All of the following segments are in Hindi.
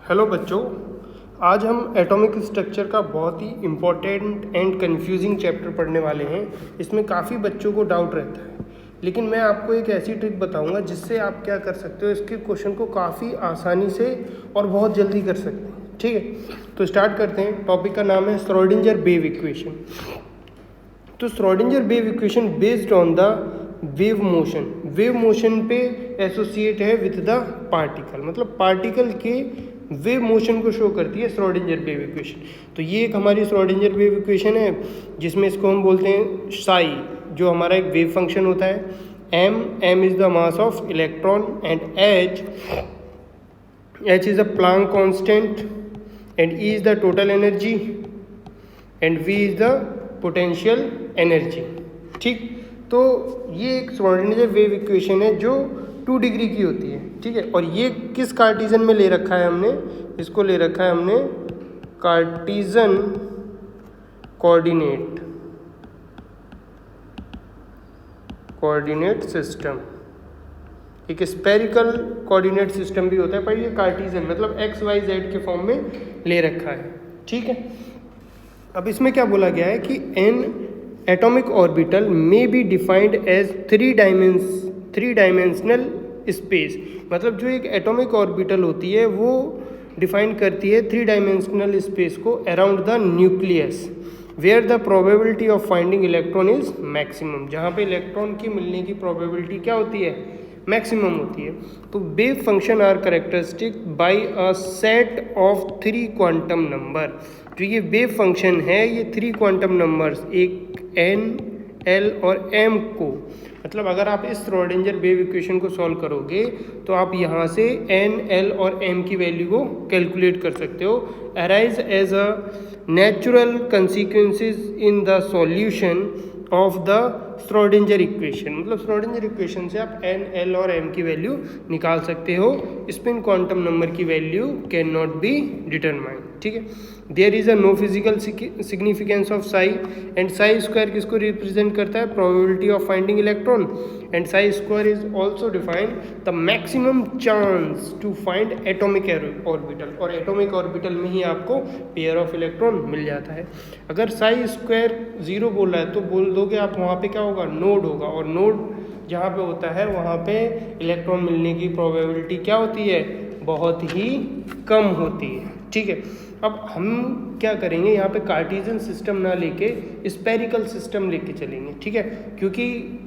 हेलो बच्चों, आज हम एटॉमिक स्ट्रक्चर का बहुत ही इम्पोर्टेंट एंड कंफ्यूजिंग चैप्टर पढ़ने वाले हैं। इसमें काफ़ी बच्चों को डाउट रहता है, लेकिन मैं आपको एक ऐसी ट्रिक बताऊंगा जिससे आप क्या कर सकते हो, इसके क्वेश्चन को काफ़ी आसानी से और बहुत जल्दी कर सकते हैं। ठीक है, तो स्टार्ट करते हैं। टॉपिक का नाम है श्रोडिंगर वेव इक्वेशन। तो Schrodinger wave equation based on the wave motion पे एसोसिएट है विथ द पार्टिकल, मतलब पार्टिकल के वेव मोशन को शो करती है श्रोडिंगर वेव इक्वेशन। तो ये एक हमारी श्रोडिंगर वेव इक्वेशन है जिसमें इसको हम बोलते हैं साई, जो हमारा एक वेव फंक्शन होता है। M is the mass of electron and h is a Planck constant and e is the total energy and v is the potential energy. ठीक, तो ये एक श्रोडिंगर वेव इक्वेशन है जो 2 डिग्री की होती है। ठीक है, और ये किस कार्टीजन में ले रखा है हमने, इसको ले रखा है हमने कार्टीजन कोऑर्डिनेट सिस्टम। एक स्पेरिकल कोऑर्डिनेट सिस्टम भी होता है, पर ये कार्टीजन मतलब XYZ के फॉर्म में ले रखा है। ठीक है, अब इसमें क्या बोला गया है कि एन एटॉमिक ऑर्बिटल में be defined as three dimensional space. मतलब जो एक एटॉमिक ऑर्बिटल होती है वो डिफाइन करती है 3 डायमेंशनल स्पेस को around the nucleus where the probability of finding electron is maximum. जहाँ पे इलेक्ट्रॉन की मिलने की प्रोबेबिलिटी क्या होती है, मैक्सिमम होती है। तो wave function are characteristic by a set of 3 quantum number. जो ये वेव फंक्शन है ये 3 क्वांटम नंबर्स, एक n, l और m को, मतलब अगर आप इस श्रोडिंगर वेव इक्वेशन को सॉल्व करोगे तो आप यहाँ से n, l और m की वैल्यू को कैलकुलेट कर सकते हो। Arise as a natural consequences in the solution of the Schrodinger equation. मतलब श्रोडिंगर इक्वेशन से आप n, l और m की वैल्यू निकाल सकते हो। स्पिन क्वांटम नंबर की value cannot be determined. ठीक है, there is a no physical significance of psi and psi square किसको रिप्रेजेंट करता है, probability of finding electron and psi square is also defined the maximum chance to find atomic orbital. और एटॉमिक ऑर्बिटल में ही आपको पेयर ऑफ इलेक्ट्रॉन मिल जाता है। अगर साई स्क्वायर 0 बोल रहा है तो बोल दोगे आप वहाँ पे क्या होगा, नोड होगा, और नोड जहाँ पे होता है वहाँ पे इलेक्ट्रॉन मिलने की प्रोबेबिलिटी क्या होती है, बहुत ही कम होती है। ठीक है, अब हम क्या करेंगे, यहाँ पे कार्टेशियन सिस्टम ना लेके स्पेरिकल सिस्टम लेके चलेंगे। ठीक है, क्योंकि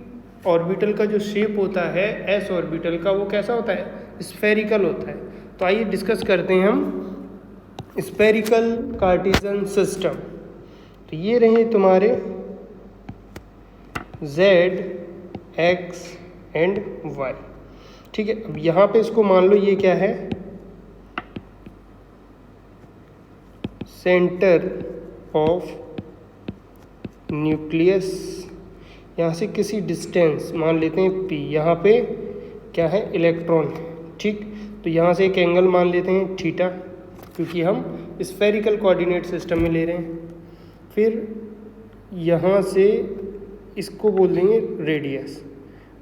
ऑर्बिटल का जो शेप होता है एस ऑर्बिटल का वो कैसा होता है, स्पेरिकल होता है। तो आइए डिस्कस करते हैं हम स्पेरिकल कार्टेशियन सिस्टम। तो ये रहे तुम्हारे Z, X एंड Y। ठीक है, अब यहाँ पे इसको मान लो ये क्या है, सेंटर ऑफ न्यूक्लियस। यहाँ से किसी डिस्टेंस मान लेते हैं P, यहाँ पे क्या है, इलेक्ट्रॉन है। ठीक, तो यहाँ से एक एंगल मान लेते हैं थीटा, क्योंकि हम स्फेरिकल कोऑर्डिनेट सिस्टम में ले रहे हैं। फिर यहाँ से इसको बोल देंगे रेडियस,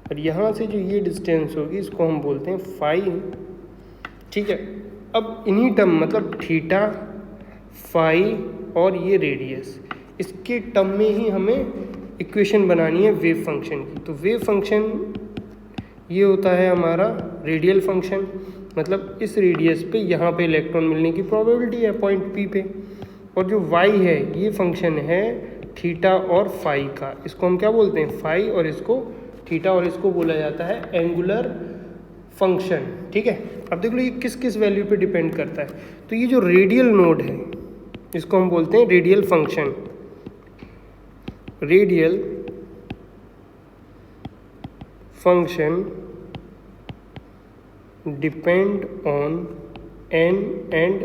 और यहाँ से जो ये डिस्टेंस होगी इसको हम बोलते हैं फाई। ठीक है, अब इन्हीं टर्म मतलब थीटा, फाई और ये रेडियस, इसके टर्म में ही हमें इक्वेशन बनानी है वेव फंक्शन की। तो वेव फंक्शन ये होता है हमारा रेडियल फंक्शन, मतलब इस रेडियस पे यहाँ पे इलेक्ट्रॉन मिलने की प्रोबेबिलिटी है पॉइंट P पे। और जो y है ये फंक्शन है थीटा और फाई का, इसको हम क्या बोलते हैं, फाई, और इसको थीटा, और इसको बोला जाता है एंगुलर फंक्शन। ठीक है, अब देख लो ये किस किस वैल्यू पे डिपेंड करता है। तो ये जो रेडियल नोड है इसको हम बोलते हैं radial function. Radial function depend on n and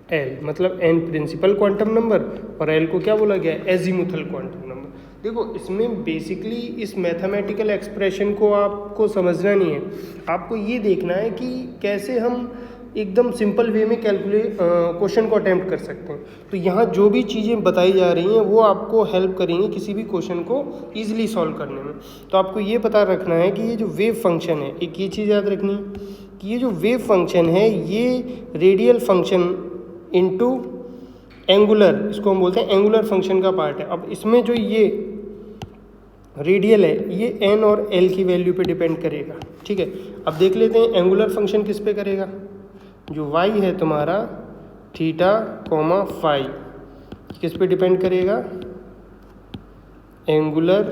l, मतलब n प्रिंसिपल क्वांटम नंबर और l को क्या बोला गया है, एजीमुथल क्वांटम नंबर। देखो इसमें बेसिकली इस मैथमेटिकल एक्सप्रेशन को आपको समझना नहीं है, आपको ये देखना है कि कैसे हम एकदम सिंपल वे में क्वेश्चन को अटेम्प्ट कर सकते हैं। तो यहाँ जो भी चीज़ें बताई जा रही हैं वो आपको हेल्प करेंगी किसी भी क्वेश्चन को ईजिली सॉल्व करने में। तो आपको ये पता रखना है कि ये जो वेव फंक्शन है, एक ये चीज़ याद रखनी कि ये जो वेव फंक्शन है ये रेडियल फंक्शन इनटू एंगुलर, इसको हम बोलते हैं एंगुलर फंक्शन का पार्ट है। अब इसमें जो ये रेडियल है ये एन और एल की वैल्यू पे डिपेंड करेगा, ठीक है। अब देख लेते हैं एंगुलर फंक्शन किस पे करेगा। जो वाई है तुम्हारा थीटा कोमा फाई किस पे डिपेंड करेगा, angular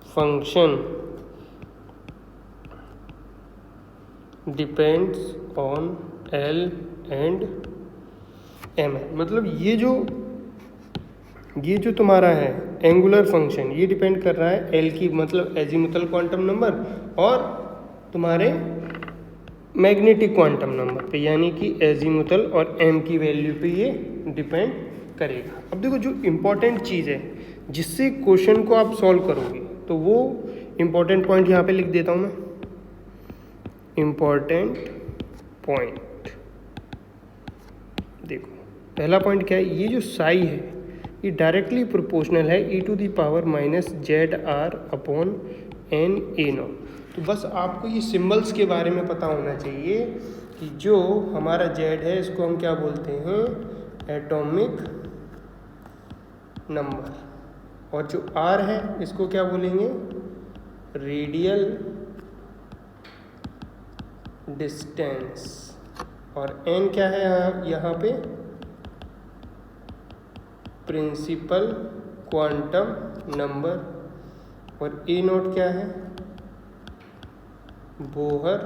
function depends on l and m है। मतलब ये जो तुम्हारा है एंगुलर फंक्शन ये डिपेंड कर रहा है एल की, मतलब एजीमुथल क्वांटम नंबर और तुम्हारे मैग्नेटिक क्वांटम नंबर पे, यानी कि एजीमुथल और एम की वैल्यू पे ये डिपेंड करेगा। अब देखो जो इम्पोर्टेंट चीज़ है जिससे क्वेश्चन को आप सॉल्व करोगे, तो वो इम्पोर्टेंट पॉइंट यहाँ पे लिख देता हूँ मैं। इम्पोर्टेंट पॉइंट देखो, पहला पॉइंट क्या है, ये जो साई है ये डायरेक्टली प्रोपोर्शनल है e⁻⁻⁻⁴ तो बस आपको ये सिंबल्स के बारे में पता होना चाहिए कि जो हमारा z है इसको हम क्या बोलते हैं, एटॉमिक नंबर, और जो r है इसको क्या बोलेंगे, रेडियल डिस्टेंस, और n क्या है यहाँ पे, प्रिंसिपल क्वांटम नंबर, और a0 क्या है, बोहर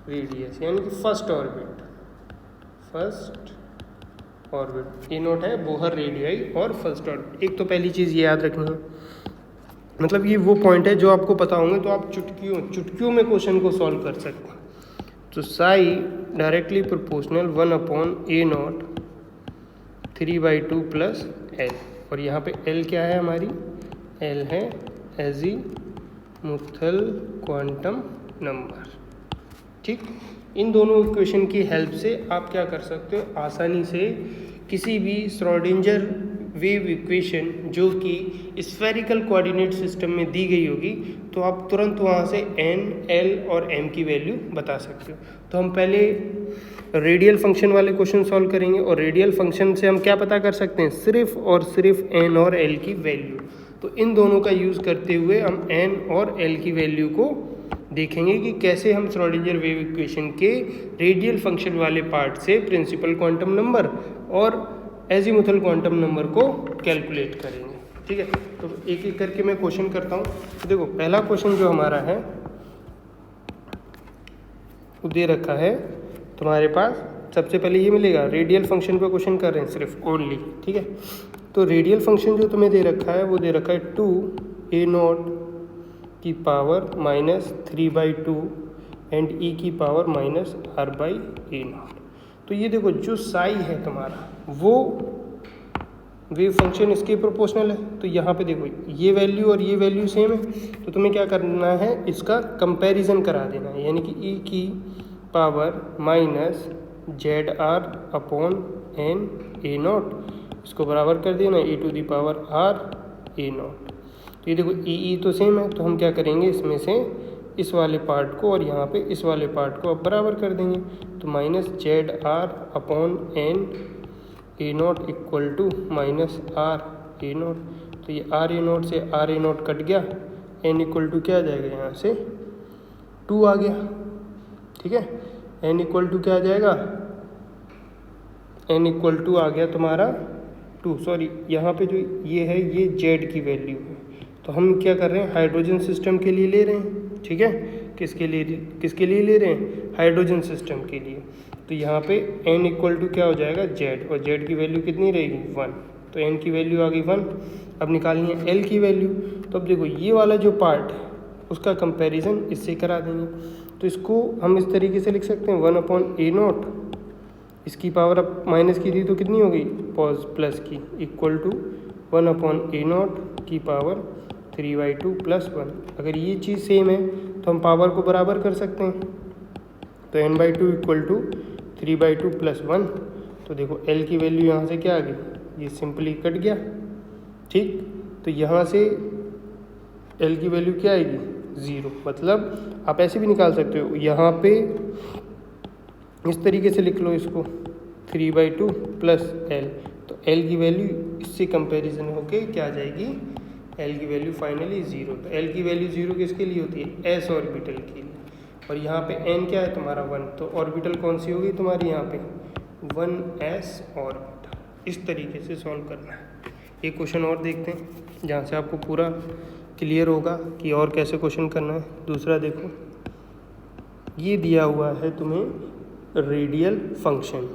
रेडियस यानी कि फर्स्ट ऑर्बिट a0 है बोहर रेडियाई और फर्स्ट ऑर्बिट। एक तो पहली चीज़ ये याद रखनी है, मतलब ये वो पॉइंट है जो आपको पता होंगे तो आप चुटकियों में क्वेश्चन को सॉल्व कर सकते हैं। तो Sai directly proportional 1/a0 3/2 plus L, और यहाँ पे एल क्या है हमारी, एल है एजीमुथल क्वांटम नंबर, ठीक। इन दोनों इक्वेशन की हेल्प से आप क्या कर सकते हो, आसानी से किसी भी श्रोडिंगर वेव इक्वेशन जो कि स्फेरिकल कोऑर्डिनेट सिस्टम में दी गई होगी, तो आप तुरंत वहाँ से एन, एल और एम की वैल्यू बता सकते हो। तो हम पहले रेडियल फंक्शन वाले क्वेश्चन सॉल्व करेंगे, और रेडियल फंक्शन से हम क्या पता कर सकते हैं, सिर्फ और सिर्फ एन और एल की वैल्यू। तो इन दोनों का यूज़ करते हुए हम एन और एल की वैल्यू को देखेंगे कि कैसे हम श्रोडिंगर वेव इक्वेशन के रेडियल फंक्शन वाले पार्ट से प्रिंसिपल क्वांटम नंबर और एजीमुथल क्वांटम नंबर को कैलकुलेट करेंगे, ठीक है। तो एक एक करके मैं क्वेश्चन करता हूँ। तो देखो पहला क्वेश्चन जो हमारा है वो दे रखा है तुम्हारे पास, सबसे पहले ये मिलेगा, रेडियल फंक्शन पे क्वेश्चन कर रहे हैं सिर्फ ओनली, ठीक है। तो रेडियल फंक्शन जो तुम्हें दे रखा है वो दे रखा है 2a0 की पावर -3/2 एंड e की पावर -r/a0। तो ये देखो जो साई है तुम्हारा वो वेव फंक्शन इसके प्रोपोर्शनल है, तो यहाँ पे देखो ये वैल्यू और ये वैल्यू सेम है, तो तुम्हें क्या करना है, इसका कंपैरिजन करा देना है, यानी कि e की पावर -ZR/n a0 इसको बराबर कर देना e⁻⁻r/a0। तो ये देखो ई तो सेम है, तो हम क्या करेंगे, इसमें से इस वाले पार्ट को और यहाँ पे इस वाले पार्ट को अब बराबर कर देंगे। तो -ZR/n a0 equal to -r/a0। तो ये r/a0 से r/a0 कट गया, n इक्वल टू क्या आ जाएगा, यहाँ से 2 आ गया, ठीक है। n इक्वल टू क्या आ जाएगा, n इक्वल टू आ गया तुम्हारा 2, सॉरी यहाँ पे जो ये है ये z की वैल्यू है। तो हम क्या कर रहे हैं, हाइड्रोजन सिस्टम के लिए ले रहे हैं, ठीक है। किसके लिए ले रहे हैं, हाइड्रोजन सिस्टम के लिए। तो यहाँ पे n इक्वल टू क्या हो जाएगा, z, और z की वैल्यू कितनी रहेगी, 1। तो n की वैल्यू आ गई 1। अब निकालनी है l की वैल्यू। तो अब देखो ये वाला जो पार्ट है उसका कंपैरिजन इससे करा देंगे। तो इसको हम इस तरीके से लिख सकते हैं 1/a0, इसकी पावर अब माइनस की थी तो कितनी हो गई, प्लस की, इक्वल टू 1/a0 की पावर 3/2 प्लस 1। अगर ये चीज़ सेम है तो हम पावर को बराबर कर सकते हैं, तो n/2 इक्वल टू 3/2 प्लस 1। तो देखो l की वैल्यू यहाँ से क्या आ गई, ये सिंपली कट गया, ठीक। तो यहाँ से l की वैल्यू क्या आएगी, 0। मतलब आप ऐसे भी निकाल सकते हो, यहाँ पे इस तरीके से लिख लो इसको 3/2 प्लस एल, तो एल की वैल्यू इससे कंपैरिजन होके क्या आ जाएगी, एल की वैल्यू फाइनली 0। तो एल की वैल्यू 0 किसके लिए होती है, एस ऑर्बिटल के लिए, और यहाँ पे एन क्या है तुम्हारा 1, तो ऑर्बिटल कौन सी होगी तुम्हारी यहाँ पे 1s ऑर्बिटल। इस तरीके से सॉल्व करना है। एक क्वेश्चन और देखते हैं जहाँ से आपको पूरा क्लियर होगा कि और कैसे क्वेश्चन करना है। दूसरा देखो, ये दिया हुआ है तुम्हें radial function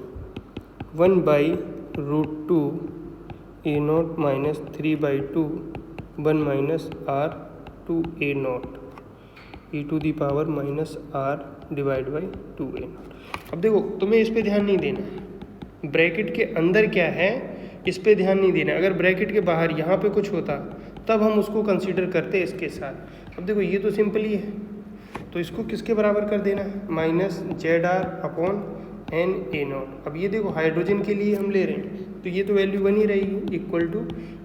1/√2 a0 minus 3/2 1 minus r 2a0 e to the power minus r divide by 2a0। अब देखो तुम्हें इस पे ध्यान नहीं देना है, ब्रैकेट के अंदर क्या है इस पे ध्यान नहीं देना। अगर ब्रैकेट के बाहर यहाँ पे कुछ होता तब हम उसको कंसीडर करते इसके साथ। अब देखो ये तो सिंपल ही है, तो इसको किसके बराबर कर देना है, माइनस ZR अपॉन NA0। अब ये देखो हाइड्रोजन के लिए हम ले रहे हैं तो ये तो वैल्यू बनी रहेगी, equal to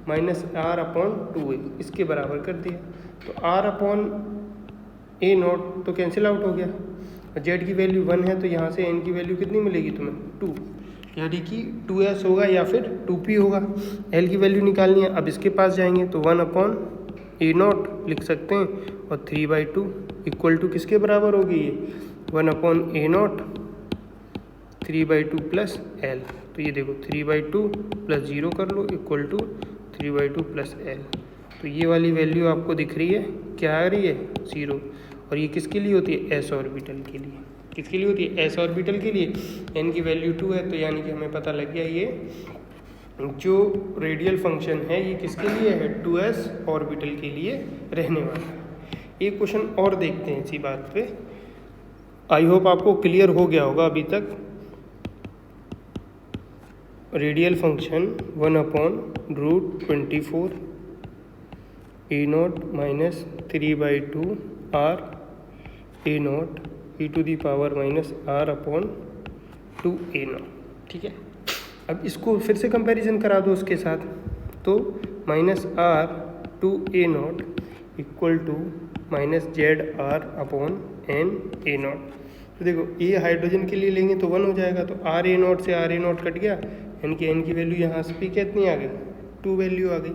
minus R upon 2A, इसके बराबर कर दिया। तो R अपॉन A0 तो कैंसिल आउट हो गया, Z की वैल्यू 1 है तो यहाँ से N की वैल्यू कितनी मिलेगी तुम्हें 2, यानी कि 2s होगा या फिर 2p होगा। L की वैल्यू निकालनी है, अब इसके पास जाएंगे तो 1 अपॉन A0 लिख सकते हैं, और 3/2 इक्वल टू किसके बराबर होगी ये 1 अपॉन A0 3/2 प्लस L। तो ये देखो 3/2 प्लस 0 कर लो इक्वल टू 3/2 प्लस L। तो ये वाली वैल्यू आपको दिख रही है, क्या आ रही है 0, और ये किसके लिए होती है, s ऑर्बिटल के लिए। किसके लिए होती है, s ऑर्बिटल के लिए। n की वैल्यू 2 है तो यानी कि हमें पता लग गया ये जो रेडियल फंक्शन है ये किसके लिए है, 2s ऑर्बिटल के लिए रहने वाला है। एक क्वेश्चन और देखते हैं इसी बात पे, आई होप आपको क्लियर हो गया होगा अभी तक। Radial function 1/√24 a0 minus 3/2 r a0 e to the power minus r upon 2a0। ठीक है, अब इसको फिर से कंपैरिजन करा दो उसके साथ, तो minus r 2a0 equal to minus ZR upon NA0। तो देखो ये हाइड्रोजन के लिए लेंगे तो 1 हो जाएगा, तो RA0 से RA0 कट गया, यानी कि N की वैल्यू यहाँ से भी कितनी आ गई 2 वैल्यू आ गई।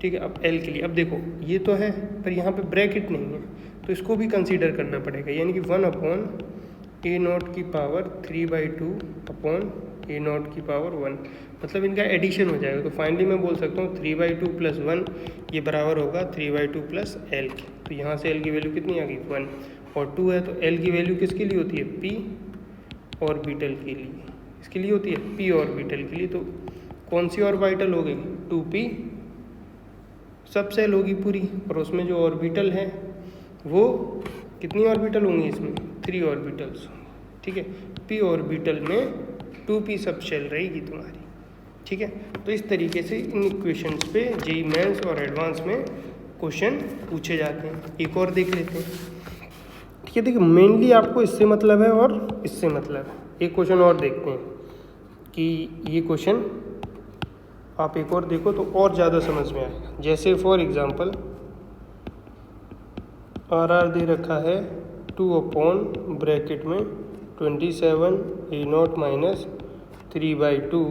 ठीक है, अब L के लिए, अब देखो ये तो है पर यहाँ पे ब्रैकेट नहीं है तो इसको भी कंसीडर करना पड़ेगा, यानी कि 1 अपॉन A0 की पावर 3/2 अपॉन A0 की पावर 1, मतलब इनका एडिशन हो जाएगा। तो फाइनली मैं बोल सकता हूँ 3/2 प्लस 1 ये बराबर होगा 3/2 प्लस L के। तो यहाँ से L की वैल्यू कितनी आ गई 1, और 2 है तो L की वैल्यू किसके लिए होती है, P ऑर्बिटल के लिए। इसके लिए होती है P ऑर्बिटल के लिए। तो कौन सी ऑर्बिटल हो गई 2P सब सेल होगी पूरी, और उसमें जो ऑर्बिटल है वो कितनी ऑर्बिटल होंगी, इसमें 3 ऑर्बिटल्स। ठीक है, P ऑर्बिटल में 2P सब शेल रहेगी तुम्हारी। ठीक है, तो इस तरीके से इन इक्वेशंस पे जेईई मेंस और एडवांस में क्वेश्चन पूछे जाते हैं। एक और देख लेते हैं। ठीक है, देखिए मेनली आपको इससे मतलब है और इससे मतलब है। एक क्वेश्चन और देखते हैं कि ये क्वेश्चन आप एक और देखो तो और ज़्यादा समझ में आएगा। जैसे फॉर एग्जांपल RR दे रखा है 2 अपॉन ब्रैकेट में 27 A0 minus 3/2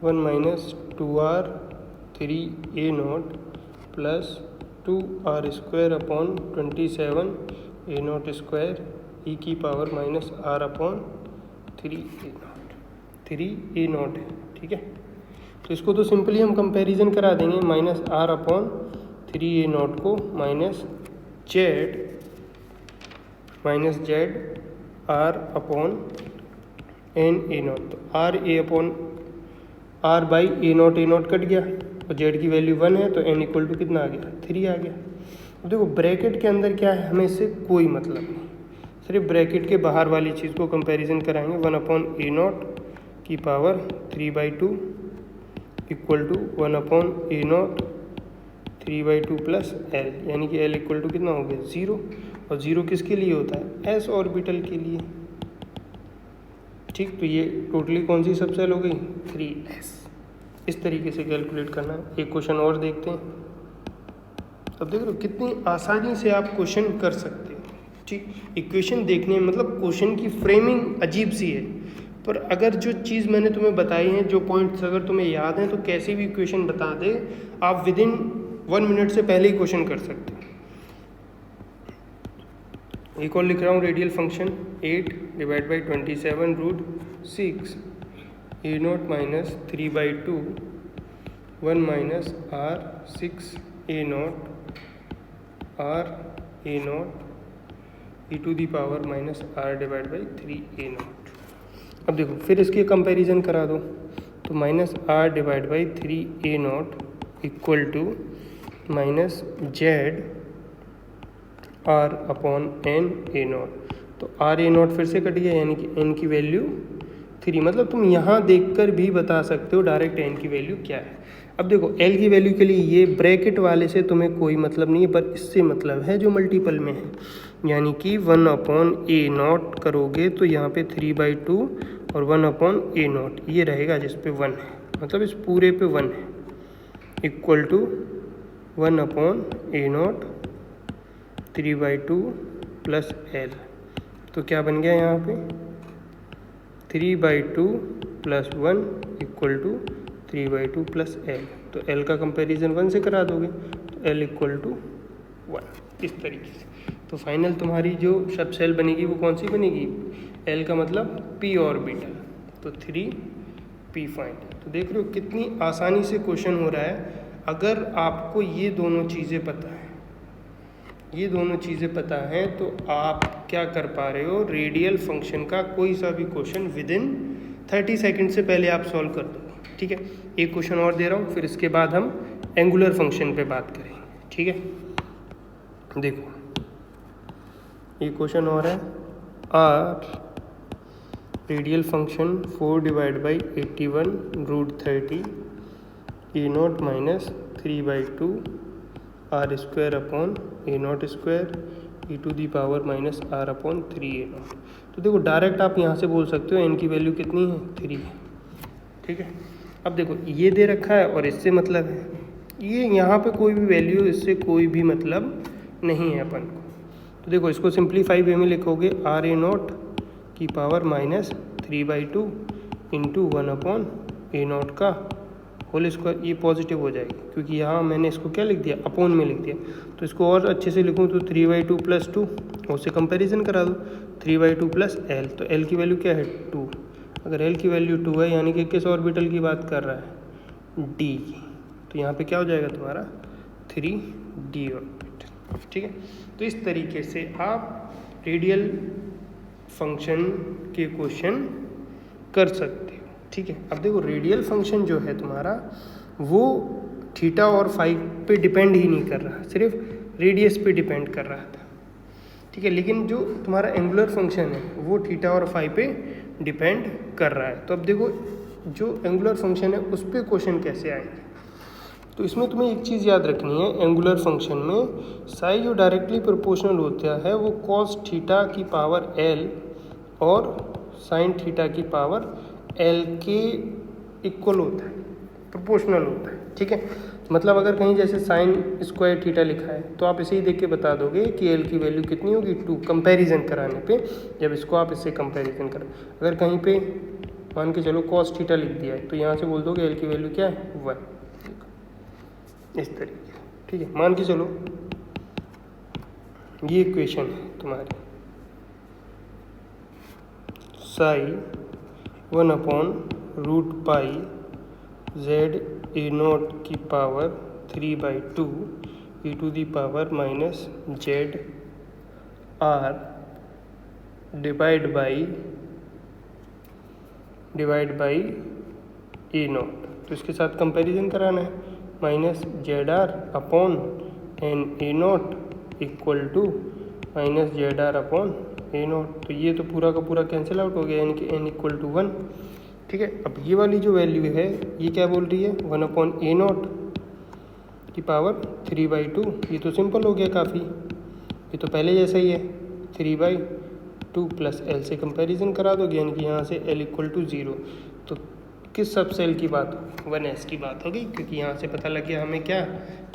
1 minus 2R 3A0 plus 2R square upon 27 A0 square e की power minus R upon 3A0 है। ठीक है, तो इसको तो सिंपली हम कंपैरिजन करा देंगे, माइनस R अपॉन 3A0 को minus Z R upon NA0। तो R बाई A0 कट गया और Z की वैल्यू 1 है तो N इक्वल टू कितना आ गया 3 आ गया। अब देखो ब्रैकेट के अंदर क्या है हमें इससे कोई मतलब नहीं, सिर्फ ब्रैकेट के बाहर वाली चीज़ को कंपैरिजन कराएंगे। 1 अपॉन A0 की power 3/2 equal to 1 upon A0 3/2 plus L, यानी कि L इक्वल टू कितना हो गया 0, और 0 किसके लिए होता है S ऑर्बिटल के लिए। ठीक, तो ये टोटली कौन सी सब सेल हो गई 3s। इस तरीके से कैलकुलेट करना है। एक क्वेश्चन और देखते हैं। तो अब देख लो कितनी आसानी से आप क्वेश्चन कर सकते हो। ठीक, इक्वेशन देखने में मतलब क्वेश्चन की फ्रेमिंग अजीब सी है, पर अगर जो चीज़ मैंने तुम्हें बताई है, जो पॉइंट्स अगर तुम्हें याद हैं, तो कैसे भी क्वेश्चन बता दे आप विद इन 1 मिनट से पहले ही क्वेश्चन कर सकते हो। एक और लिख रहा हूँ, radial function 8 divide by 27 root 6 a0 minus 3/2 1 minus r6 a0 r a0 e to the power minus r divide by 3 a0। अब देखो फिर इसके कंपैरिजन करा दो, तो minus r divide by 3 a0 equal to minus Z r upon n a0। तो r a0 फिर से कट गया, यानी कि n की वैल्यू 3। मतलब तुम यहाँ देखकर भी बता सकते हो डायरेक्ट n की वैल्यू क्या है। अब देखो l की वैल्यू के लिए ये ब्रैकेट वाले से तुम्हें कोई मतलब नहीं है, पर इससे मतलब है जो मल्टीपल में है, यानी कि 1 अपॉन a0 करोगे तो यहाँ पे 3/2 और 1 अपॉन a0 ये रहेगा जिस पे 1 है, मतलब इस पूरे पे 1 है, equal to 1 upon a0 3/2 plus l। तो क्या बन गया यहाँ पे 3/2 plus 1 equal to 3/2 plus l। तो l का कंपैरिजन 1 से करा दोगे तो l इक्वल टू 1 इस तरीके से। तो फाइनल तुम्हारी जो सब सेल बनेगी वो कौन सी बनेगी, l का मतलब p ऑर्बिटल, तो 3p फाइनल। तो देख रहे हो कितनी आसानी से क्वेश्चन हो रहा है। अगर आपको ये दोनों चीज़ें पता है, ये दोनों चीज़ें पता हैं, तो आप क्या कर पा रहे हो, रेडियल फंक्शन का कोई सा भी क्वेश्चन विद इन 30 सेकेंड से पहले आप सॉल्व कर दोगे। ठीक है, एक क्वेश्चन और दे रहा हूँ, फिर इसके बाद हम एंगुलर फंक्शन पे बात करेंगे। ठीक है, देखो एक क्वेश्चन और है, R radial function 4 divide by 81 root 30 a0 minus 3/2 r square upon a0 square e to the power minus r upon 3 a0। तो देखो डायरेक्ट आप यहाँ से बोल सकते हो n की वैल्यू कितनी है, 3 है। ठीक है, अब देखो ये दे रखा है और इससे मतलब है, ये यहाँ पे कोई भी वैल्यू, इससे कोई भी मतलब नहीं है अपन को। तो देखो इसको सिंप्लीफाई वे में लिखोगे r a0 की power minus 3/2 into 1 upon a0 का होल स्क्वायर, ये पॉजिटिव हो जाएगी क्योंकि यहाँ मैंने इसको क्या लिख दिया, अपॉन में लिख दिया। तो इसको और अच्छे से लिखूँ तो 3/2 प्लस 2, उससे कंपैरिजन करा दो 3/2 प्लस l। तो l की वैल्यू क्या है 2, अगर l की वैल्यू 2 है यानी कि किस ऑर्बिटल की बात कर रहा है, d की। तो यहाँ पे क्या हो जाएगा तुम्हारा 3d ऑर्बिटल। ठीक है, तो इस तरीके से आप रेडियल फंक्शन के क्वेश्चन कर सकते हो। ठीक है, अब देखो रेडियल फंक्शन जो है तुम्हारा वो थीटा और फाई पे डिपेंड ही नहीं कर रहा, सिर्फ रेडियस पे डिपेंड कर रहा था। ठीक है, लेकिन जो तुम्हारा एंगुलर फंक्शन है वो थीटा और फाई पे डिपेंड कर रहा है। तो अब देखो जो एंगुलर फंक्शन है उस पर क्वेश्चन कैसे आएंगे। तो इसमें तुम्हें एक चीज़ याद रखनी है, एंगुलर फंक्शन में साई जो डायरेक्टली प्रोपोर्शनल होता है वो कॉस थीटा की पावर l और साइन थीटा की पावर l के इक्वल होता है, प्रोपोर्शनल होता है। ठीक है, मतलब अगर कहीं जैसे साइन स्क्वायर थीटा लिखा है तो आप इसे ही देख के बता दोगे कि l की वैल्यू कितनी होगी 2, कंपैरिजन कराने पे जब इसको आप इससे कंपैरिजन करें। अगर कहीं पे मान के चलो कॉस थीटा लिख दिया है तो यहाँ से बोल दोगे l की वैल्यू क्या है 1, इस तरीके। ठीक है, मान के चलो ये इक्वेशन है तुम्हारी, psi 1 upon root pi Z a0 की power 3/2 e to the power minus Z r divide by a0। तो इसके साथ कंपैरिजन कराना है, minus Z R upon N a0 equal to minus Z R upon a0। तो ये तो पूरा का पूरा कैंसिल आउट हो गया, यानी कि n इक्वल टू 1। ठीक है, अब ये वाली जो वैल्यू है ये क्या बोल रही है 1 अपॉन a0 की पावर 3/2। ये तो सिंपल हो गया काफ़ी, ये तो पहले जैसा ही है 3/2 प्लस l से कंपैरिजन करा दोगे, यानी कि यहाँ से l इक्वल टू 0। तो किस सब सेल की बात होगी? 1s की बात होगी, क्योंकि यहाँ से पता लग गया हमें क्या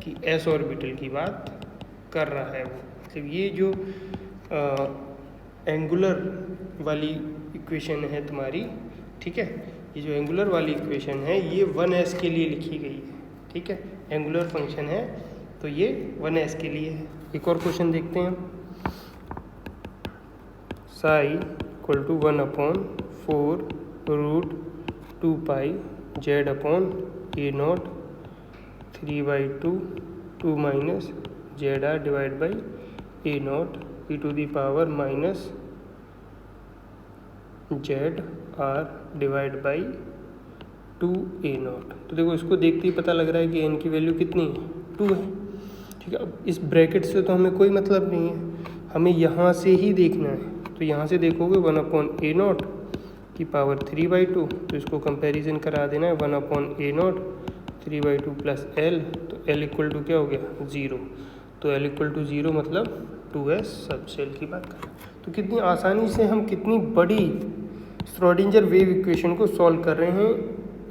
कि s ऑर्बिटल की बात कर रहा है वो। मतलब ये जो एंगुलर वाली इक्वेशन है तुम्हारी, ठीक है, ये जो एंगुलर वाली इक्वेशन है ये 1s के लिए लिखी गई है, ठीक है, एंगुलर फंक्शन है तो ये 1s के लिए है। एक और क्वेश्चन देखते हैं, psi equal to 1/4√2π z upon a0 3/2 2 minus ZR divide by a0 e to the power minus ZR divide by 2a0। तो देखो इसको देखते ही पता लग रहा है कि n की वैल्यू कितनी है, 2 है, ठीक है। अब इस ब्रैकेट से तो हमें कोई मतलब नहीं है, हमें यहाँ से ही देखना है। तो यहाँ से देखोगे 1/a0 की पावर 3/2, तो इसको कंपैरिजन करा देना है 1/a0 3/2 प्लस l, तो l इक्वल टू क्या हो गया 0। तो l इक्वल टू 0 मतलब 2s सब सेल की बात करें। तो कितनी आसानी से हम कितनी बड़ी श्रोडिंगर वेव इक्वेशन को सॉल्व कर रहे हैं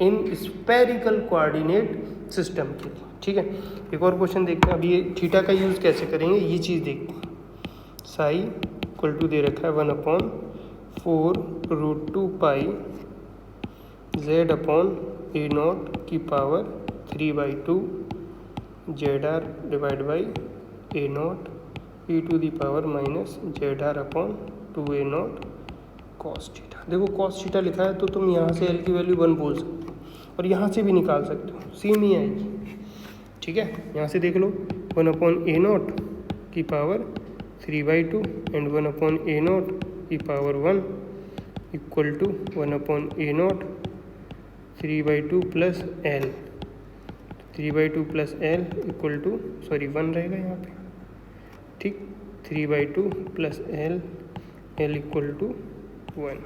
इन स्फेरिकल कोऑर्डिनेट सिस्टम के लिए, ठीक है। एक और क्वेश्चन देखते हैं। अब ये थीटा का यूज़ कैसे करेंगे ये चीज़ देखते हैं। साई इक्वल टू दे रखा है 1/4√2π z अपॉन a0 की power 3/2 ZR divide by a0 e to the power minus ZR upon 2a0 cos theta. देखो cos थीटा लिखा है तो तुम यहाँ से l की वैल्यू 1 बोल सकते हो और यहाँ से भी निकाल सकते हो, सेम ही आएगी, ठीक है। यहाँ से देख लो 1/a0 की पावर 3/2 एंड 1/a0 की power 1 equal to 1/a0 3/2 plus l, 3/2 plus l equal to 1 रहेगा यहाँ पे, ठीक, 3/2 प्लस l इक्वल टू 1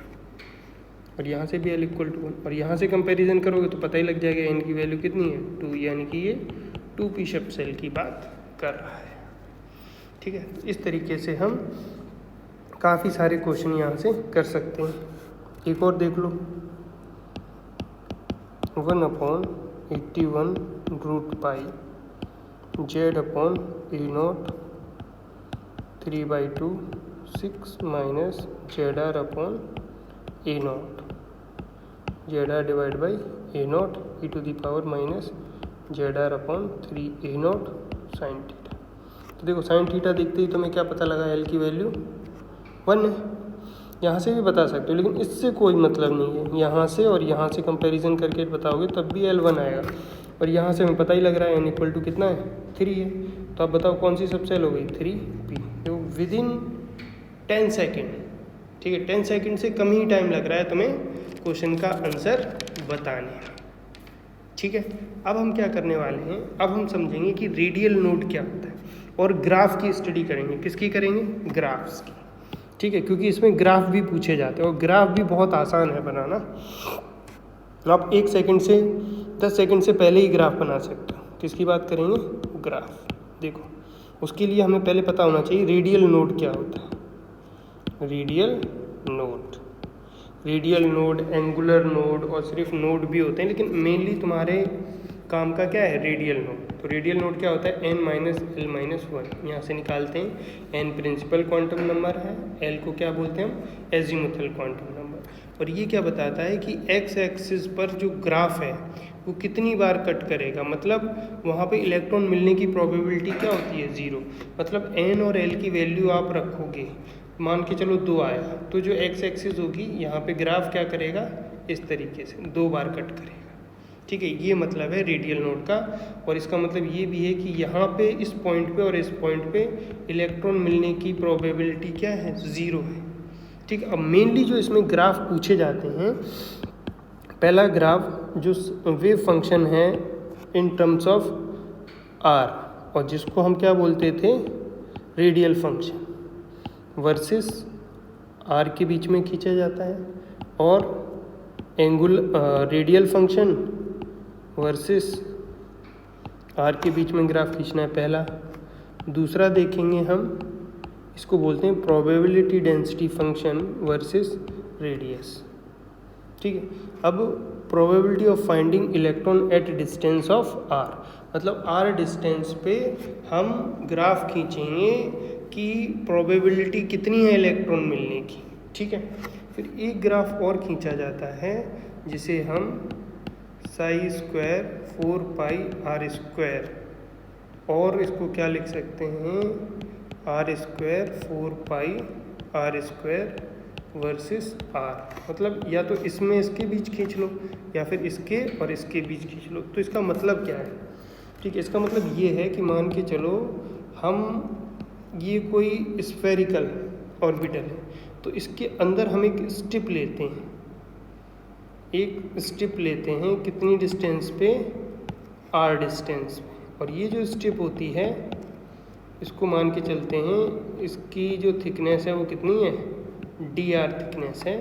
और यहाँ से भी l इक्वल टू 1 और यहाँ से कंपैरिजन करोगे तो पता ही लग जाएगा n की वैल्यू कितनी है 2, यानी कि ये 2p शब्द सेल की बात कर रहा है, ठीक है। इस तरीके से हम काफ़ी सारे क्वेश्चन यहाँ से कर सकते हैं। एक और देख लो 1/81√π z upon a0 3/2 6 minus ZR upon a0 ZR divide by a0 e to the power minus ZR upon 3a0 sine theta. तो देखो साइन थीटा देखते ही तुम्हें क्या पता लगा, l की वैल्यू 1 है। यहाँ से भी बता सकते हो लेकिन इससे कोई मतलब नहीं है, यहाँ से और यहाँ से कंपैरिजन करके बताओगे तब भी l 1 आएगा और यहाँ से हमें पता ही लग रहा है n इक्वल टू कितना है 3 है। तो अब बताओ कौन सी सब सेल हो गई 3p। तो विदिन 10 सेकेंड, ठीक है, 10 सेकेंड से कम ही टाइम लग रहा है तुम्हें क्वेश्चन का आंसर बताने में, ठीक है। अब हम क्या करने वाले हैं, अब हम समझेंगे कि रेडियल नोड क्या होता है और ग्राफ की स्टडी करेंगे। किसकी करेंगे, ग्राफ्स की, ठीक है, क्योंकि इसमें ग्राफ भी पूछे जाते हैं और ग्राफ भी बहुत आसान है बनाना। आप 1 सेकंड से 10 सेकंड से पहले ही ग्राफ बना सकते हो। किसकी बात करेंगे, ग्राफ। देखो उसके लिए हमें पहले पता होना चाहिए रेडियल नोड क्या होता है। रेडियल नोड, एंगुलर नोड और सिर्फ नोड भी होते हैं, लेकिन मेनली तुम्हारे काम का क्या है, रेडियल नोड। तो रेडियल नोड क्या होता है, n माइनस l माइनस 1। यहाँ से निकालते हैं, n प्रिंसिपल क्वांटम नंबर है, l को क्या बोलते हैं हम, एजीमुथल क्वांटम नंबर। और ये क्या बताता है कि x एक्सिस पर जो ग्राफ है वो कितनी बार कट करेगा, मतलब वहाँ पे इलेक्ट्रॉन मिलने की प्रोबेबिलिटी क्या होती है 0। मतलब n और l की वैल्यू आप रखोगे, मान के चलो 2 आया, तो जो x एक्सिस होगी यहाँ पे ग्राफ क्या करेगा, इस तरीके से 2 बार कट करेगा, ठीक है। ये मतलब है रेडियल नोड का। और इसका मतलब ये भी है कि यहाँ पे इस पॉइंट पे और इस पॉइंट पे इलेक्ट्रॉन मिलने की प्रोबेबिलिटी क्या है, 0 है, ठीक है। अब मेनली जो इसमें ग्राफ पूछे जाते हैं, पहला ग्राफ जो वेव फंक्शन है इन टर्म्स ऑफ r, और जिसको हम क्या बोलते थे, रेडियल फंक्शन, वर्सेस r के बीच में खींचा जाता है, और रेडियल फंक्शन वर्सेस r के बीच में ग्राफ खींचना है पहला। दूसरा देखेंगे हम, इसको बोलते हैं probability density function versus radius, ठीक है। अब probability of finding electron at distance of R, मतलब आर डिस्टेंस पे हम ग्राफ खींचेंगे कि प्रोबेबिलिटी कितनी है इलेक्ट्रॉन मिलने की, ठीक है। फिर एक ग्राफ और खींचा जाता है जिसे हम psi square 4 pi R square, और इसको क्या लिख सकते हैं, R square 4 pi R square versus R, मतलब या तो इसमें इसके बीच खींच लो या फिर इसके और इसके बीच खींच लो। तो इसका मतलब क्या है, ठीक है, इसका मतलब ये है कि मान के चलो हम ये कोई स्फेरिकल ऑर्बिटल है, तो इसके अंदर हम एक स्टिप लेते हैं, कितनी डिस्टेंस पे, आर डिस्टेंस पे, और ये जो स्टिप होती है इसको मान के चलते हैं इसकी जो थिकनेस है वो कितनी है, डी आर थिकनेस है।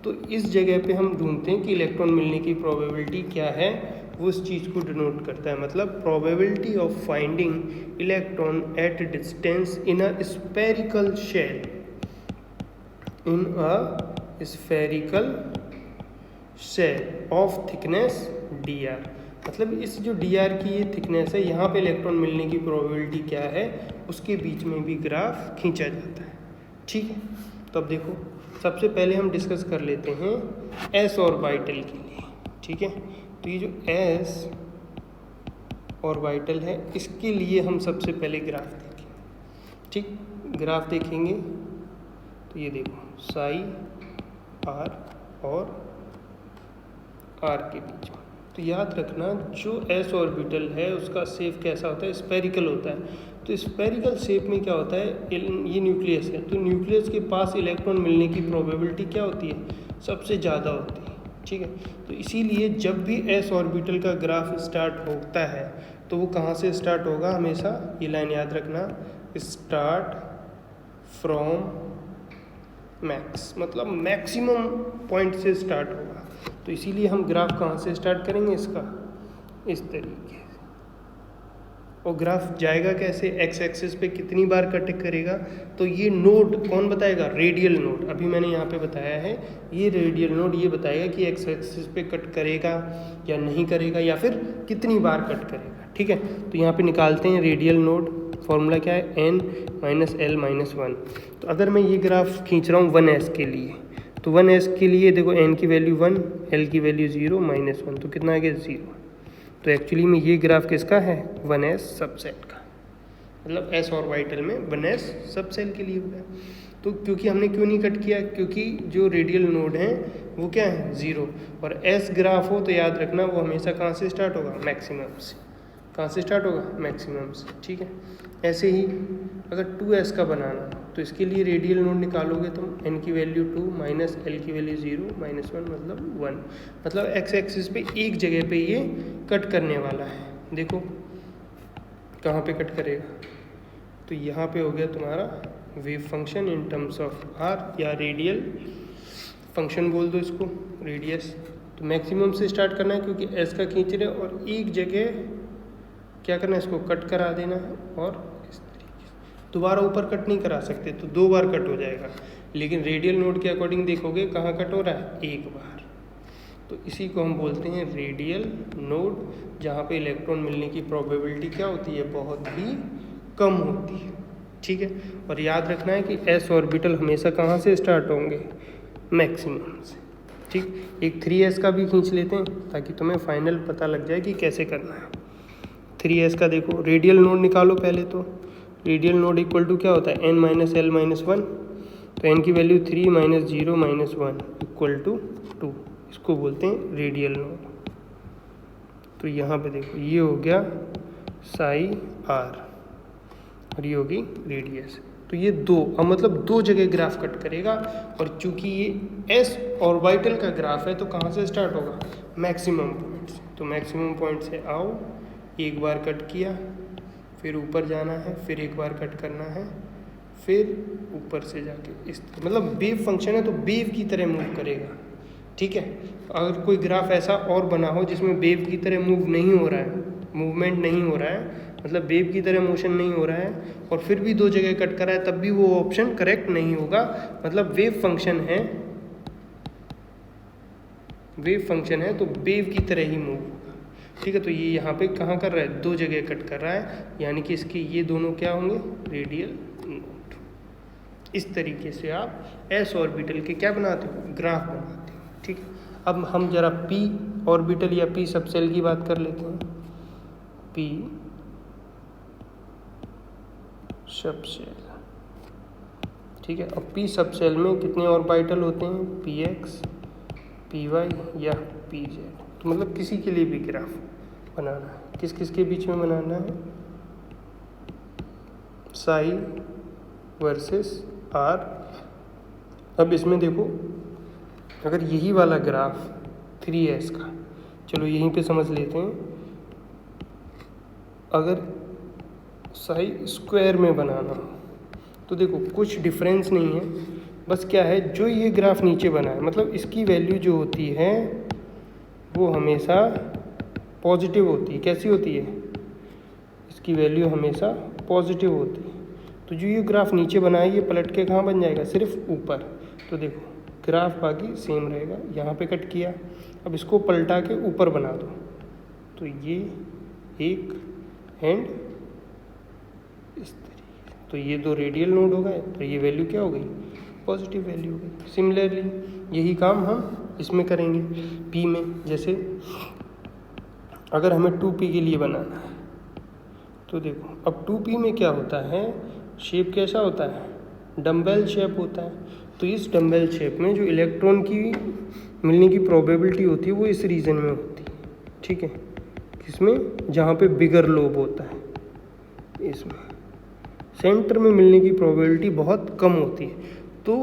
तो इस जगह पे हम ढूंढते हैं कि इलेक्ट्रॉन मिलने की प्रोबेबिलिटी क्या है, वो उस चीज़ को डिनोट करता है, मतलब probability of finding electron at distance in a spherical shell, in a spherical shell of thickness D R, मतलब इस जो डी आर की ये थिकनेस है, यहाँ पे इलेक्ट्रॉन मिलने की प्रोबेबिलिटी क्या है, उसके बीच में भी ग्राफ खींचा जाता है, ठीक है। तो अब देखो, सबसे पहले हम डिस्कस कर लेते हैं एस ऑर्बिटल के लिए, ठीक है। तो ये जो एस ऑर्बिटल है इसके लिए हम सबसे पहले ग्राफ देखेंगे, ठीक। ग्राफ देखेंगे तो ये देखो साई आर और आर के बीच में, तो याद रखना जो एस ऑर्बिटल है उसका शेप कैसा होता है, स्फेरिकल होता है। तो स्फेरिकल शेप में क्या होता है, ये न्यूक्लियस है, तो न्यूक्लियस के पास इलेक्ट्रॉन मिलने की प्रोबेबिलिटी क्या होती है, सबसे ज़्यादा होती है, ठीक है। तो इसीलिए जब भी एस ऑर्बिटल का ग्राफ स्टार्ट होता है तो वो कहाँ से स्टार्ट होगा, हमेशा ये लाइन याद रखना, स्टार्ट फ्रॉम मैक्स, मतलब मैक्सिमम पॉइंट से स्टार्ट होगा। तो इसीलिए हम ग्राफ कहाँ से स्टार्ट करेंगे, इसका इस तरीके से, और ग्राफ जाएगा कैसे, एक्स एक्सिस पे कितनी बार कट करेगा, तो ये नोड कौन बताएगा, रेडियल नोड, अभी मैंने यहाँ पे बताया है, ये रेडियल नोड ये बताएगा कि एक्स एक्सिस पे कट करेगा या नहीं करेगा, या फिर कितनी बार कट करेगा, ठीक है। तो यहाँ पे निकालते हैं रेडियल नोड, फॉर्मूला क्या है, n माइनस एल माइनस 1। तो अगर मैं ये ग्राफ खींच रहा हूँ 1s के लिए, तो 1s के लिए देखो n की वैल्यू 1, l की वैल्यू 0, माइनस 1, तो कितना आ गया 0। तो एक्चुअली में ये ग्राफ किसका है, 1s सबसेट का, मतलब s ऑर्बिटल में 1s सबसेल के लिए हुआ है। तो क्योंकि हमने क्यों नहीं कट किया, क्योंकि जो रेडियल नोड हैं वो क्या है, 0, और s ग्राफ हो तो याद रखना वो हमेशा कहाँ से स्टार्ट होगा, मैक्सिमम से। कहाँ से स्टार्ट होगा, मैक्सिमम से, ठीक है। ऐसे ही अगर 2s का बनाना तो इसके लिए रेडियल नोड निकालोगे तो n की वैल्यू 2 माइनस l की वैल्यू 0 माइनस 1 मतलब 1, मतलब x एक्सिस पे एक जगह पे ये कट करने वाला है। देखो कहाँ पे कट करेगा, तो यहाँ पे हो गया तुम्हारा wave function in terms of r, या रेडियल फंक्शन बोल दो इसको, रेडियस। तो मैक्सिमम से स्टार्ट करना है क्योंकि s का खींच रहे और एक जगह क्या करना है, इसको कट करा देना है, और इस तरीके से दोबारा ऊपर कट नहीं करा सकते, तो 2 बार कट हो जाएगा। लेकिन रेडियल नोड के अकॉर्डिंग देखोगे कहाँ कट हो रहा है, 1 बार। तो इसी को हम बोलते हैं रेडियल नोड, जहाँ पे इलेक्ट्रॉन मिलने की प्रोबेबिलिटी क्या होती है, बहुत ही कम होती है, ठीक है। और याद रखना है कि एस ऑर्बिटल हमेशा कहाँ से स्टार्ट होंगे, मैक्सिमम से, ठीक। एक 3s का भी खींच लेते हैं ताकि तुम्हें फाइनल पता लग जाए कि कैसे करना है। 3s का देखो, रेडियल नोड निकालो पहले, तो रेडियल नोड इक्वल टू क्या होता है, n माइनस एल माइनस 1, तो n की value 3 minus 0 minus 1 equal to 2, इसको बोलते हैं रेडियल नोड। तो यहाँ पे देखो ये हो गया साई आर और ये होगी रेडियस। तो ये 2, अब मतलब 2 जगह ग्राफ कट करेगा, और चूंकि ये s ऑर्बिटल का ग्राफ है तो कहाँ से स्टार्ट होगा, मैक्सिमम पॉइंट से। तो मैक्सिमम पॉइंट से आओ, एक बार कट किया, फिर ऊपर जाना है, फिर एक बार कट करना है, फिर ऊपर से जाके इस, मतलब वेव फंक्शन है तो वेव की तरह मूव करेगा, ठीक है। अगर कोई ग्राफ ऐसा और बना हो जिसमें वेव की तरह मूव नहीं हो रहा है, मूवमेंट नहीं हो रहा है, मतलब वेव की तरह मोशन नहीं हो रहा है, और फिर भी 2 जगह कट करा है, तब भी वो ऑप्शन करेक्ट नहीं होगा। मतलब वेव फंक्शन है वेव फंक्शन है तो वेव की तरह ही मूव होगा, ठीक है। तो ये यहाँ पे कहाँ कर रहा है, दो जगह कट कर रहा है, यानी कि इसके ये दोनों क्या होंगे, रेडियल नोड। इस तरीके से आप एस ऑर्बिटल के क्या बनाते हो, ग्राफ बनाते हो, ठीक है। अब हम जरा पी ऑर्बिटल या पी सबसेल की बात कर लेते हैं। पी सबसेल, ठीक है। अब पी सबसेल में कितने ऑर्बिटल होते हैं, पी एक्स, पी वाई या पी जेड। तो मतलब किसी के लिए भी ग्राफ बनाना है, किस किस के बीच में बनाना है, साई वर्सेस आर। अब इसमें देखो, अगर यही वाला ग्राफ 3s का, चलो यहीं पे समझ लेते हैं, अगर साई स्क्वायर में बनाना हो तो देखो कुछ डिफरेंस नहीं है, बस क्या है, जो ये ग्राफ नीचे बना है, मतलब इसकी वैल्यू जो होती है वो हमेशा पॉजिटिव होती है। कैसी होती है, इसकी वैल्यू हमेशा पॉजिटिव होती है। तो जो ये ग्राफ नीचे बना है ये पलट के कहाँ बन जाएगा, सिर्फ ऊपर। तो देखो ग्राफ बाकी सेम रहेगा, यहाँ पे कट किया, अब इसको पलटा के ऊपर बना दो, तो ये एक एंड इस तरीके, तो ये दो रेडियल नोड हो गए, तो ये वैल्यू क्या हो गई, पॉजिटिव वैल्यू हो गई। सिमिलरली यही काम हम इसमें करेंगे पी में। जैसे अगर हमें 2p के लिए बनाना है तो देखो, अब 2p में क्या होता है, शेप कैसा होता है, डम्बेल शेप होता है। तो इस डम्बेल शेप में जो इलेक्ट्रॉन की मिलने की प्रोबेबिलिटी होती है वो इस रीजन में होती है, ठीक है। किसमें, जहाँ पे बिगर लोब होता है, इसमें सेंटर में मिलने की प्रोबेबिलिटी बहुत कम होती है। तो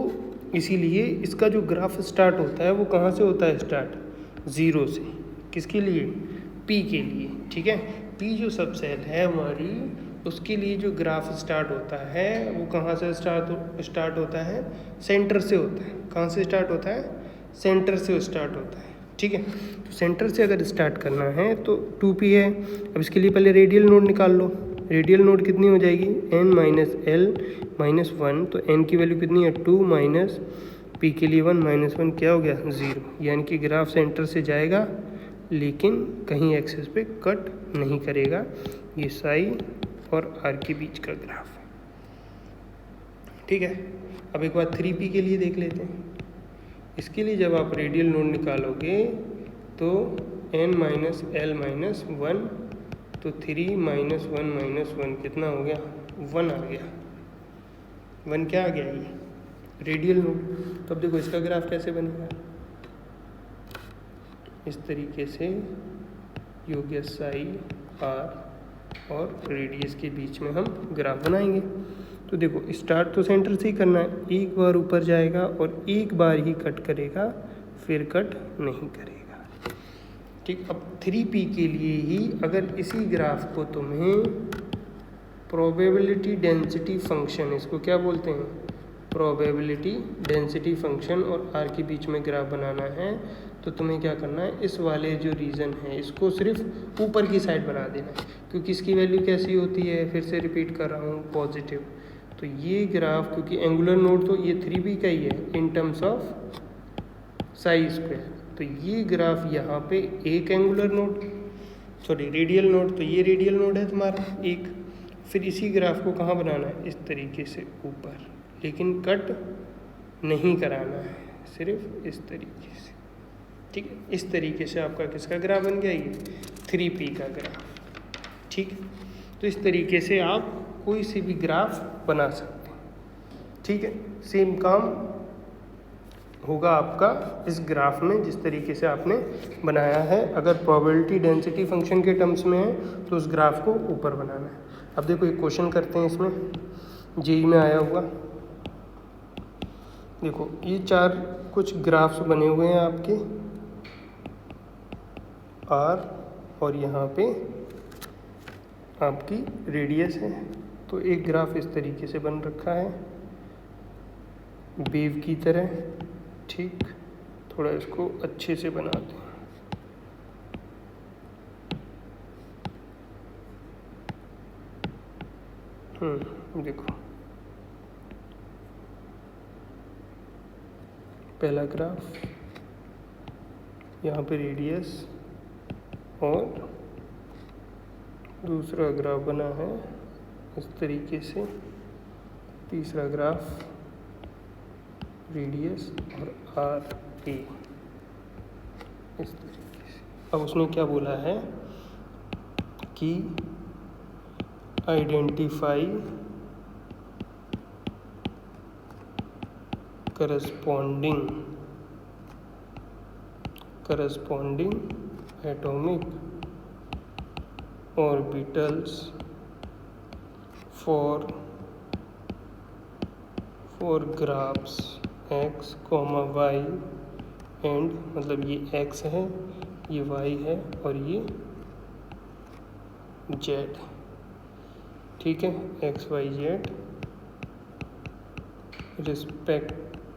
इसीलिए इसका जो ग्राफ स्टार्ट होता है वो कहाँ से होता है, स्टार्ट 0 से। किसके लिए, पी के लिए, ठीक है। पी जो सबसेल है हमारी, उसके लिए जो ग्राफ स्टार्ट होता है वो कहाँ से स्टार्ट होता है, सेंटर से होता है। कहाँ से स्टार्ट होता है, सेंटर से स्टार्ट होता है, ठीक है। तो सेंटर से अगर स्टार्ट करना है तो 2p है। अब इसके लिए पहले रेडियल नोड निकाल लो। रेडियल नोड कितनी हो जाएगी, n माइनस एल माइनस 1, तो n की वैल्यू कितनी है 2 माइनस p के लिए 1 माइनस 1 क्या हो गया 0, यानी कि ग्राफ सेंटर से जाएगा लेकिन कहीं एक्सेस पे कट नहीं करेगा। ये साई और आर के बीच का ग्राफ है, ठीक है। अब एक बार 3p के लिए देख लेते हैं। इसके लिए जब आप रेडियल नोड निकालोगे तो n माइनस एल माइनस 1, तो 3 माइनस 1 माइनस 1 कितना हो गया, 1 आ गया। 1 क्या आ गया, ये रेडियल नोड। तो अब देखो इसका ग्राफ कैसे बनेगा, इस तरीके से योग्य साई आर और रेडियस के बीच में हम ग्राफ बनाएंगे। तो देखो स्टार्ट तो सेंटर से ही करना है, एक बार ऊपर जाएगा और एक बार ही कट करेगा, फिर कट नहीं करेगा, ठीक। अब 3p के लिए ही अगर इसी ग्राफ को तुम्हें प्रोबेबिलिटी डेंसिटी फंक्शन, इसको क्या बोलते हैं, प्रोबेबिलिटी डेंसिटी फंक्शन, और आर के बीच में ग्राफ बनाना है, तो तुम्हें क्या करना है, इस वाले जो रीजन है इसको सिर्फ ऊपर की साइड बना देना है, क्योंकि इसकी वैल्यू कैसी होती है, फिर से रिपीट कर रहा हूँ, पॉजिटिव। तो ये ग्राफ, क्योंकि एंगुलर नोड तो ये 3p का ही है in terms of Sai square, तो ये ग्राफ यहाँ पे एक angular node, sorry radial node, तो ये रेडियल नोड है तुम्हारा एक। फिर इसी ग्राफ को कहाँ बनाना है, इस तरीके से ऊपर, लेकिन कट नहीं कराना है, सिर्फ इस तरीके से, ठीक है। इस तरीके से आपका किसका ग्राफ बन गया, ये 3p का ग्राफ, ठीक। तो इस तरीके से आप कोई से भी ग्राफ बना सकते हैं, ठीक है। सेम काम होगा आपका इस ग्राफ में जिस तरीके से आपने बनाया है। अगर प्रोबेबिलिटी डेंसिटी फंक्शन के टर्म्स में है तो उस ग्राफ को ऊपर बनाना है। अब देखो एक क्वेश्चन करते हैं, इसमें जेई में आया हुआ। देखो ये 4 कुछ ग्राफ्स बने हुए हैं आपके, आर और यहाँ पे आपकी रेडियस है। तो एक ग्राफ इस तरीके से बन रखा है वेव की तरह, ठीक। थोड़ा इसको अच्छे से बनाते हैं। देखो पहला ग्राफ, यहाँ पे रेडियस और दूसरा ग्राफ बना है इस तरीके से, तीसरा ग्राफ रेडियस और आर ए इस तरीके से। अब उसने क्या बोला है कि identify corresponding atomic orbitals for graphs x, y and, मतलब ये x है, ये y है और ये z, ठीक है, x y z respectively.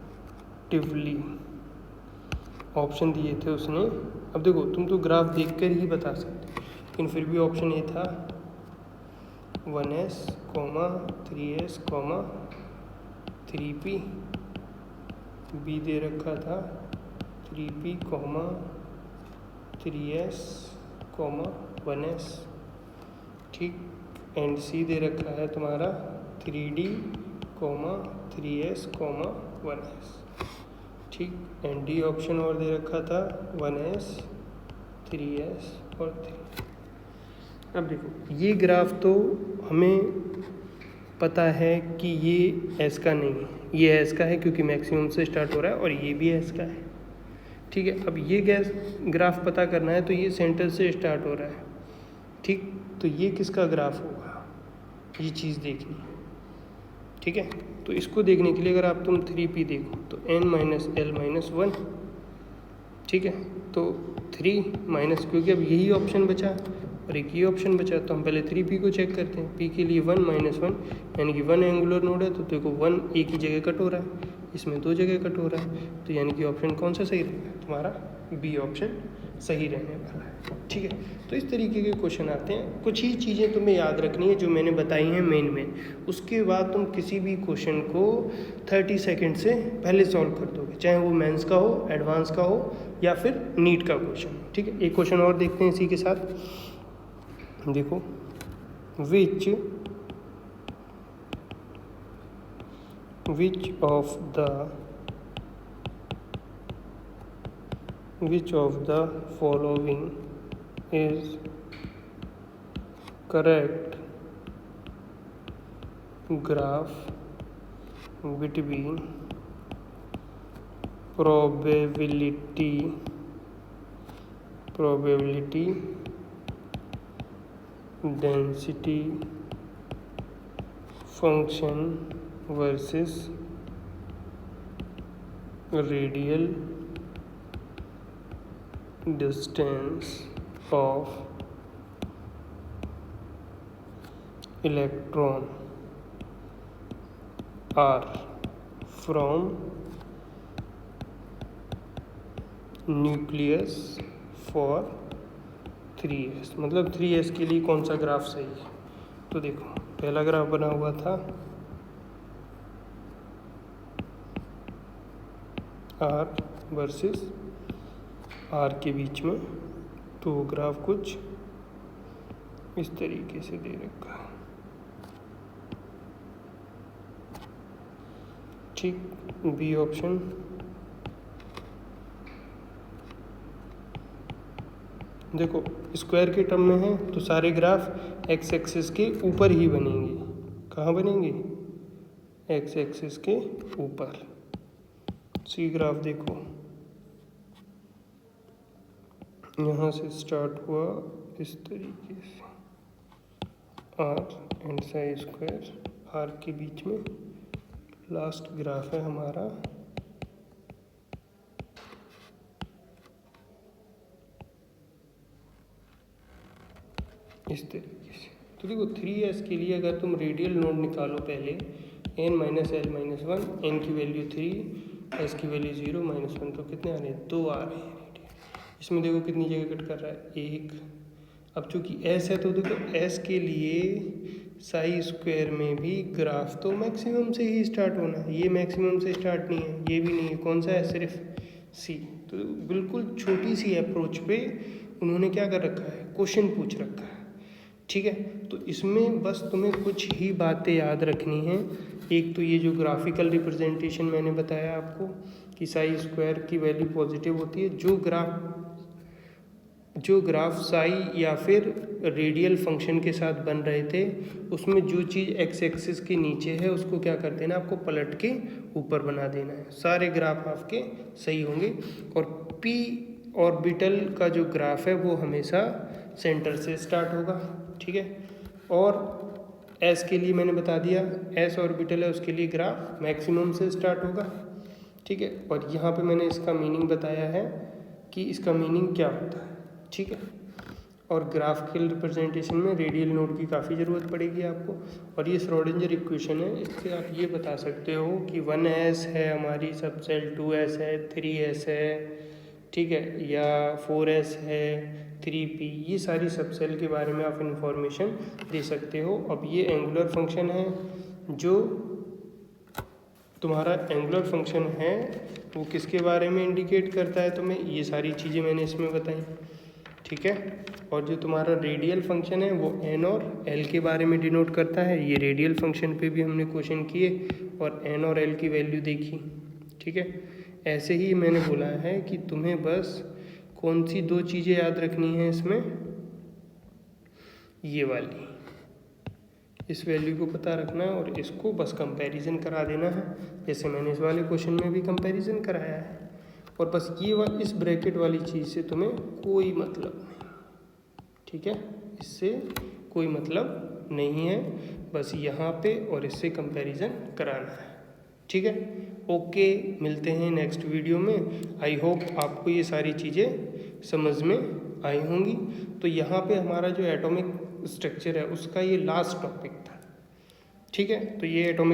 Option दिए थे उसने। अब देखो तुम तो ग्राफ देखकर ही बता सकते, लेकिन फिर भी ऑप्शन ए था 1s, 3s, 3p, बी दे रखा था 3p, 3s, 1s, ठीक, एंड सी दे रखा है तुम्हारा 3d, 3s, 1s, ठीक, एंड डी ऑप्शन और दे रखा था 1s, 3s और 3। अब देखो ये ग्राफ तो हमें पता है कि ये एस का नहीं है, ये एस का है क्योंकि मैक्सिमम से स्टार्ट हो रहा है और ये भी एस का है, ठीक है। अब ये ग्राफ पता करना है तो ये सेंटर से स्टार्ट हो रहा है, ठीक, तो ये किसका ग्राफ होगा, ये चीज़ देखनी है, ठीक है। तो इसको देखने के लिए अगर आप तुम 3p देखो तो n-l-1, ठीक है, तो 3 माइनस, क्योंकि अब यही ऑप्शन बचा और एक ये ऑप्शन बचा, तो हम पहले 3p को चेक करते हैं। p के लिए 1 - 1 यानी कि 1 एंगुलर नोड है, तो देखो 1 एक ही जगह कट हो रहा है, इसमें 2 जगह कट हो रहा है, तो यानी कि ऑप्शन कौन सा सही रहेगा, तुम्हारा बी ऑप्शन सही रहने वाला है, ठीक है। तो इस तरीके के क्वेश्चन आते हैं। कुछ ही चीज़ें तुम्हें याद रखनी है जो मैंने बताई हैं मेन, उसके बाद तुम किसी भी क्वेश्चन को 30 सेकंड से पहले सॉल्व कर दोगे, चाहे वो मेंस का हो, एडवांस का हो या फिर नीट का क्वेश्चन हो, ठीक है। एक क्वेश्चन और देखते हैं इसी के साथ, देखो, विच of the following is correct graph between probability density function versus radial distance of electron are from nucleus for 3s, मतलब 3s के लिए कौन सा ग्राफ सही है। तो देखो पहला ग्राफ बना हुआ था r वर्सेस r के बीच में, तो ग्राफ कुछ इस तरीके से दे रखा है, ठीक, बी ऑप्शन। देखो स्क्वायर के टर्म में है तो सारे ग्राफ एक्स एक्सिस के ऊपर ही बनेंगे, कहाँ बनेंगे, एक्स एक्सिस के ऊपर। सी ग्राफ देखो यहाँ से स्टार्ट हुआ इस तरीके से, R and psi square, R के बीच में लास्ट ग्राफ है हमारा इस तरीके से। तो देखो 3s के लिए अगर तुम रेडियल नोड निकालो पहले, n-l-1, n की वैल्यू 3, s की वैल्यू 0 -1, तो कितने आ रहे हैं, 2 आ रहे हैं रेडियल। इसमें देखो कितनी जगह कट कर रहा है, 1। अब चूंकि s है तो देखो s के लिए साई स्क्वायर में भी ग्राफ तो मैक्सिमम से ही स्टार्ट होना है, ये मैक्सिमम से स्टार्ट नहीं है, ये भी नहीं है, कौन सा है, सिर्फ सी। तो बिल्कुल छोटी सी अप्रोच पे उन्होंने क्या कर रखा है, क्वेश्चन पूछ रखा है। ठीक है, तो इसमें बस तुम्हें कुछ ही बातें याद रखनी हैं। एक तो ये जो ग्राफिकल रिप्रेजेंटेशन मैंने बताया आपको कि साई स्क्वायर की वैल्यू पॉजिटिव होती है। जो ग्राफ साई या फिर रेडियल फंक्शन के साथ बन रहे थे उसमें जो चीज़ एक्स एक्सिस के नीचे है उसको क्या कर देना, आपको पलट के ऊपर बना देना है। सारे ग्राफ आपके सही होंगे। और पी ऑर्बिटल का जो ग्राफ है वो हमेशा सेंटर से स्टार्ट होगा। ठीक है, और एस के लिए मैंने बता दिया, एस ऑर्बिटल है उसके लिए ग्राफ मैक्सिमम से स्टार्ट होगा। ठीक है, और यहाँ पे मैंने इसका मीनिंग बताया है कि इसका मीनिंग क्या होता है। ठीक है, और ग्राफिकल रिप्रेजेंटेशन में रेडियल नोड की काफ़ी ज़रूरत पड़ेगी आपको। और ये श्रोडिंगर इक्वेशन है, इससे आप ये बता सकते हो कि 1s है हमारी सबसेल, 2s है, 3s है, ठीक है, या 4s है, 3p, ये सारी सबसेल के बारे में आप इंफॉर्मेशन दे सकते हो। अब ये एंगुलर फंक्शन है, जो तुम्हारा एंगुलर फंक्शन है वो किसके बारे में इंडिकेट करता है तुम्हें, ये सारी चीज़ें मैंने इसमें बताई। ठीक है, और जो तुम्हारा रेडियल फंक्शन है वो एन और एल के बारे में डिनोट करता है। ये रेडियल फंक्शन पे भी हमने क्वेश्चन किए और एन और एल की वैल्यू देखी। ठीक है, ऐसे ही मैंने बोला है कि तुम्हें बस कौन सी दो चीज़ें याद रखनी है इसमें, ये वाली, इस वैल्यू को पता रखना है और इसको बस कंपैरिजन करा देना है, जैसे मैंने इस वाले क्वेश्चन में भी कंपैरिजन कराया है। और बस ये वाली इस ब्रैकेट वाली चीज़ से तुम्हें कोई मतलब नहीं। ठीक है, इससे कोई मतलब नहीं है, बस यहाँ पे और इससे कंपैरिजन कराना है। ठीक है, ओके, मिलते हैं नेक्स्ट वीडियो में। आई होप आपको ये सारी चीज़ें समझ में आई होंगी। तो यहाँ पे हमारा जो एटॉमिक स्ट्रक्चर है उसका ये लास्ट टॉपिक था। ठीक है, तो ये एटॉमिक